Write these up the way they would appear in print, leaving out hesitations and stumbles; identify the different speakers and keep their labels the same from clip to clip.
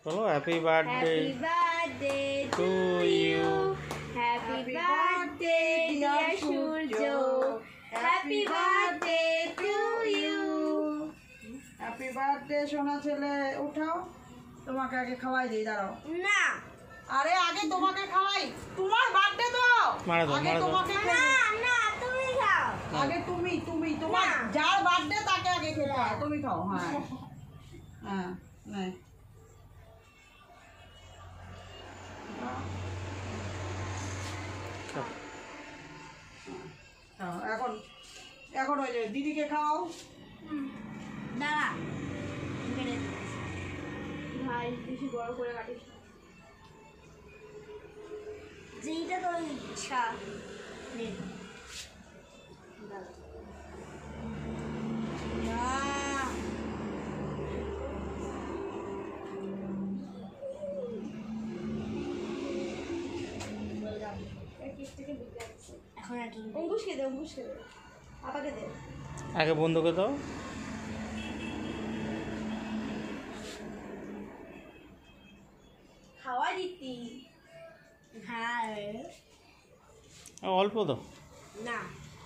Speaker 1: বলো happy birthday to you.
Speaker 2: Happy birthday dear Surya, happy birthday to you.
Speaker 3: Happy birthday সোনা ছেলে, উঠাও। তোমাকে আগে খাওয়াই দিই, দাঁড়াও।
Speaker 2: না,
Speaker 3: আরে আগে তোমাকে খাওয়াই, তোমার বার্থডে তো। আগে তোমাকে
Speaker 2: না না, তুমি খাও।
Speaker 3: আগে তুমি তোমার যার বার্থডে তাকে আগে খেতে হয়, তুমি খাও। হ্যাঁ হ্যাঁ, নে। এখন এখন ওই যে দিদিকে খাও।
Speaker 2: না ভাই, বেশি বড় করে কাটিস, যেইটা তোর ইচ্ছা। এখন অঙ্কুশকে দে, অঙ্কুশকে দে, পাপাকে দে।
Speaker 1: আগে বন্ধুকে দাও।
Speaker 2: খাওয়া দিতি। হ্যাঁ,
Speaker 1: অল্প দাও।
Speaker 2: না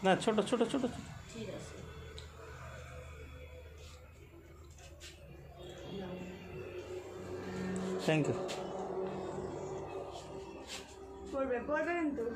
Speaker 1: না, ছোট ছোট ছোট।
Speaker 2: ঠিক আছে।
Speaker 1: Thank you.
Speaker 2: পড়বে কিন্তু।